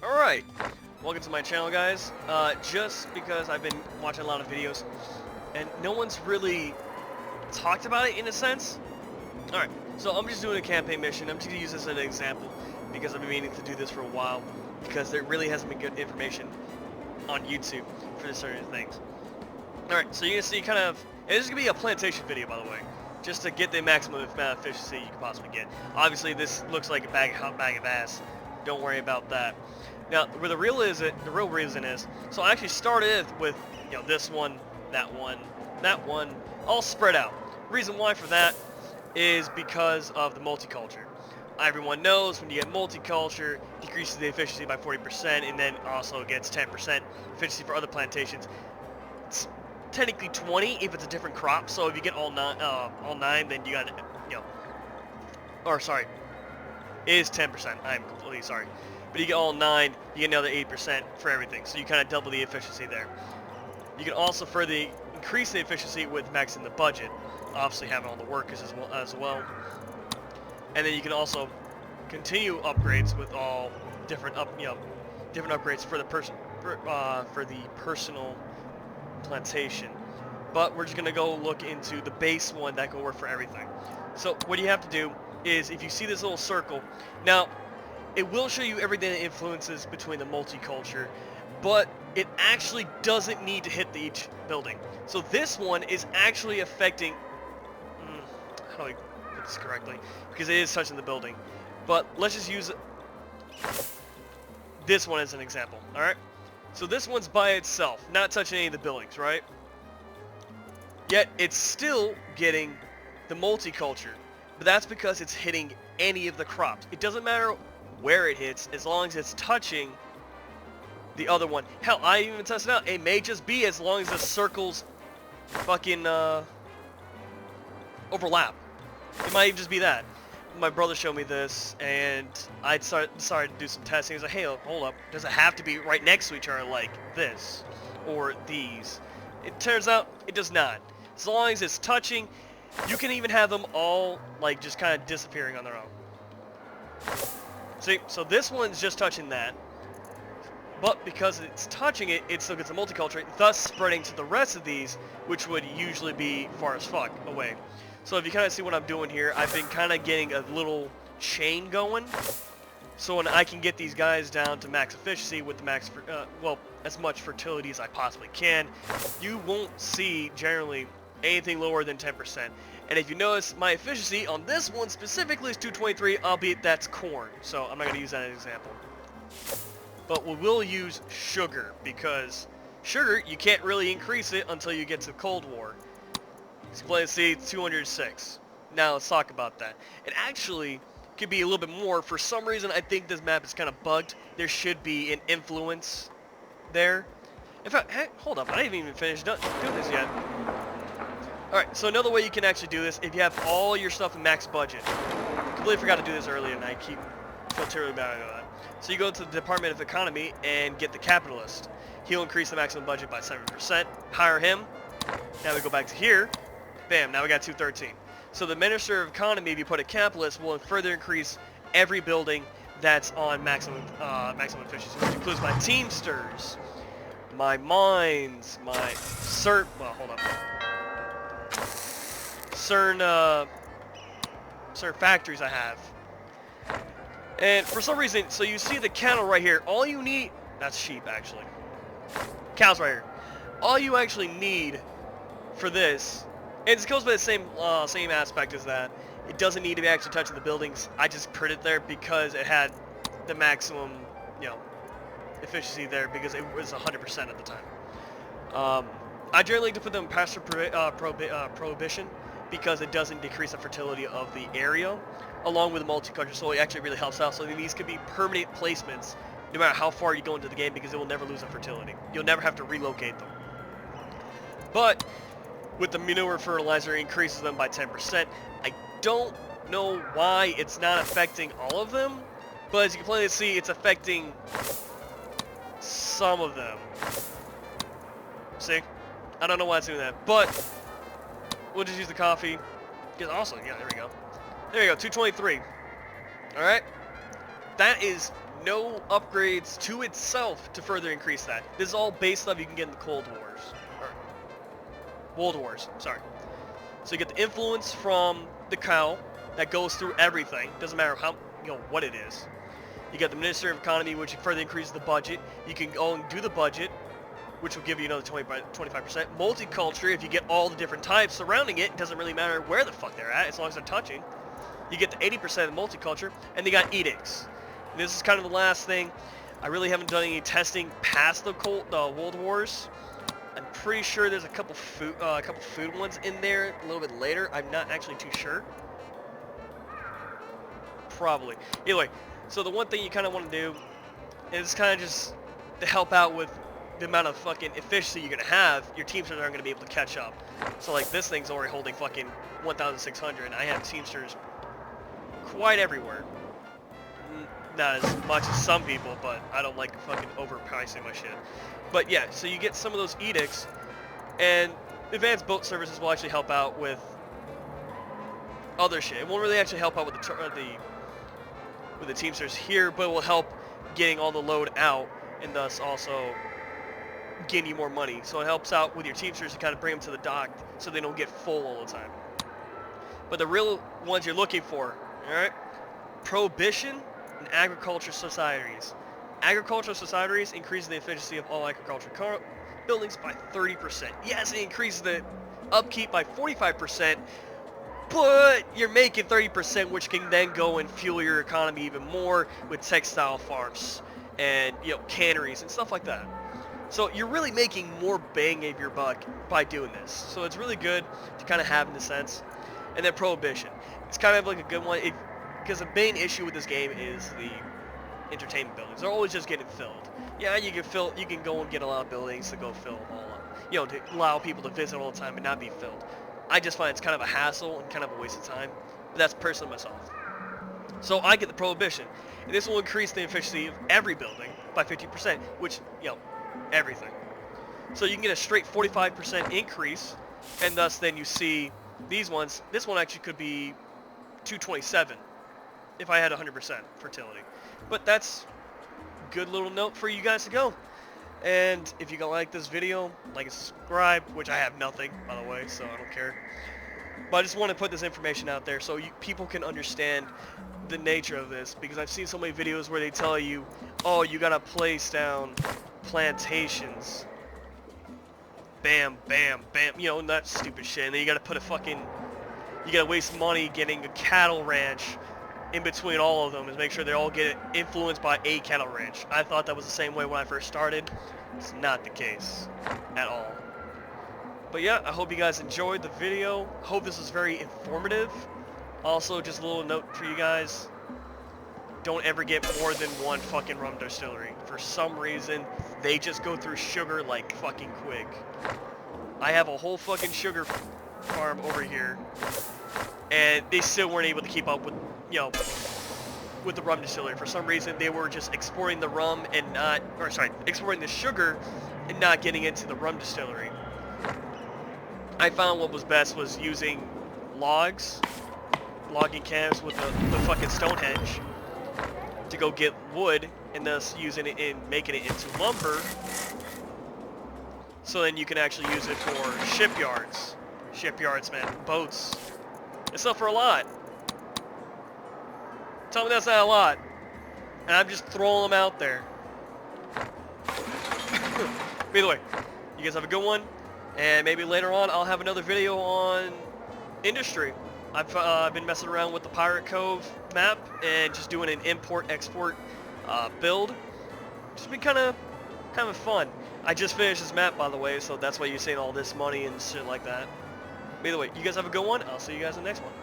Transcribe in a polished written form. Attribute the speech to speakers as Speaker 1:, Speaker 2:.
Speaker 1: Alright, welcome to my channel, guys. Just because I've been watching a lot of videos and no one's really talked about it in a sense. Alright, so I'm just doing a campaign mission. I'm just going to use this as an example because I've been meaning to do this for a while because there really hasn't been good information on YouTube for certain things. Alright, so you're going to see kind of, and this is going to be a plantation video, by the way, just to get the maximum amount of efficiency you can possibly get. Obviously, this looks like a bag of ass. Don't worry about that. Now, where the real reason is, so I actually started with, this one, that one, all spread out. Reason why for that is because of the multiculture. Everyone knows when you get multiculture, decreases the efficiency by 40%, and then also gets 10% efficiency for other plantations. It's technically 20 if it's a different crop. So if you get all nine, then you got, or sorry, it is 10%. I'm completely sorry. But you get all 9, you get another 8% for everything. So you kind of double the efficiency there. You can also further increase the efficiency with maxing the budget. Obviously having all the workers as well. And then you can also continue upgrades with all different different upgrades for the personal plantation. But we're just gonna go look into the base one that can work for everything. So what you have to do is, if you see this little circle, now it will show you everything that influences between the multiculture, but it actually doesn't need to hit each building. So this one is actually affecting, how do I put this correctly? Because it is touching the building. But let's just use this one as an example, alright? So this one's by itself, not touching any of the buildings, right? Yet it's still getting the multiculture. But that's because it's hitting any of the crops. It doesn't matter where it hits, as long as it's touching the other one. Hell, I even tested out. It may just be as long as the circles fucking overlap. It might even just be that. My brother showed me this, and I decided to do some testing. He was like, hey, hold up. Does it have to be right next to each other like this? Or these? It turns out it does not. As long as it's touching, you can even have them all like just kind of disappearing on their own. See, so this one's just touching that, but because it's touching it, it still gets a multiculture, thus spreading to the rest of these, which would usually be far as fuck away. So if you kind of see what I'm doing here, I've been kind of getting a little chain going, so when I can get these guys down to max efficiency with the max, as much fertility as I possibly can, you won't see generally anything lower than 10%. And if you notice, my efficiency on this one specifically is 223, albeit that's corn, so I'm not going to use that as an example. But we will use sugar, because sugar, you can't really increase it until you get to Cold War. Let's see, 206. Now let's talk about that. It actually could be a little bit more. For some reason, I think this map is kind of bugged. There should be an influence there. In fact, hey, hold up, I didn't even finish doing this yet. Alright, so another way you can actually do this, if you have all your stuff in max budget. Completely forgot to do this earlier, and I feel terribly bad about that. So you go to the Department of Economy and get the capitalist. He'll increase the maximum budget by 7%. Hire him. Now we go back to here. Bam, now we got 213. So the Minister of Economy, if you put a capitalist, will further increase every building that's on maximum efficiency, which includes my Teamsters, my mines, my certain factories I have. And for some reason, so you see the cattle right here, all you need, that's sheep actually, cows right here, all you actually need for this, and it goes by the same aspect as that, it doesn't need to be actually touching the buildings. I just put it there because it had the maximum, efficiency there, because it was 100% at the time. I generally like to put them in pasture prohibition, because it doesn't decrease the fertility of the area, along with the multiculture, so it actually really helps out. So these could be permanent placements, no matter how far you go into the game, because it will never lose their fertility. You'll never have to relocate them. But with the manure fertilizer, it increases them by 10%. I don't know why it's not affecting all of them, but as you can plainly see, it's affecting some of them. See? I don't know why it's doing that, but we'll just use the coffee. Because also, yeah, there we go. There you go, 223. Alright? That is no upgrades to itself to further increase that. This is all base stuff you can get in the Cold Wars. Or World Wars, sorry. So you get the influence from the cow that goes through everything. Doesn't matter how, what it is. You got the Ministry of Economy, which further increases the budget. You can go and do the budget, which will give you another 25%. Multiculture, if you get all the different types surrounding it, doesn't really matter where the fuck they're at, as long as they're touching. You get the 80% of multiculture, and they got edicts. And this is kind of the last thing. I really haven't done any testing past the World Wars. I'm pretty sure there's a couple food ones in there a little bit later. I'm not actually too sure. Probably. Anyway, so the one thing you kind of want to do is kind of just to help out with the amount of fucking efficiency you're going to have, your Teamsters aren't going to be able to catch up. So like this thing's already holding fucking 1,600. I have Teamsters quite everywhere. Not as much as some people, but I don't like fucking overpricing my shit. But yeah, so you get some of those edicts, and advanced boat services will actually help out with other shit. It won't really actually help out with the Teamsters here, but it will help getting all the load out, and thus also getting you more money. So it helps out with your Teamsters to kind of bring them to the dock so they don't get full all the time. But the real ones you're looking for, alright? Prohibition and agriculture societies. Agricultural societies increase the efficiency of all agricultural buildings by 30%. Yes, it increases the upkeep by 45%, but you're making 30%, which can then go and fuel your economy even more with textile farms and canneries and stuff like that. So you're really making more bang of your buck by doing this. So it's really good to kind of have in a sense. And then prohibition. It's kind of like a good one because the main issue with this game is the entertainment buildings. They're always just getting filled. Yeah, you can go and get a lot of buildings to go fill them all up. To allow people to visit all the time and not be filled. I just find it's kind of a hassle and kind of a waste of time. But that's personally myself. So I get the prohibition. And this will increase the efficiency of every building by 50%, which, everything. So you can get a straight 45% increase, and thus then you see these ones. This one actually could be 227 if I had 100% fertility. But that's a good little note for you guys to go. And if you like this video, like and subscribe, which I have nothing, by the way, so I don't care. But I just want to put this information out there so people can understand the nature of this, because I've seen so many videos where they tell you, oh, you gotta place down plantations, bam, bam, bam, and that stupid shit, and then you gotta waste money getting a cattle ranch in between all of them and make sure they all get influenced by a cattle ranch. I thought that was the same way when I first started. It's not the case at all. But yeah, I hope you guys enjoyed the video. Hope this was very informative. Also, just a little note for you guys. Don't ever get more than one fucking rum distillery. For some reason, they just go through sugar like fucking quick. I have a whole fucking sugar farm over here, and they still weren't able to keep up with, with the rum distillery. For some reason, they were just exporting the rum and exporting the sugar and not getting into the rum distillery. I found what was best was using logging camps with the fucking Stonehenge to go get wood, and thus using it in making it into lumber. So then you can actually use it for shipyards. Shipyards, man, boats. It's up for a lot. Tell me that's not a lot. And I'm just throwing them out there. But either way, you guys have a good one. And maybe later on I'll have another video on industry. I've been messing around with the Pirate Cove map and just doing an import-export build. Just been kind of fun. I just finished this map, by the way, so that's why you're seeing all this money and shit like that. But either way, you guys have a good one. I'll see you guys in the next one.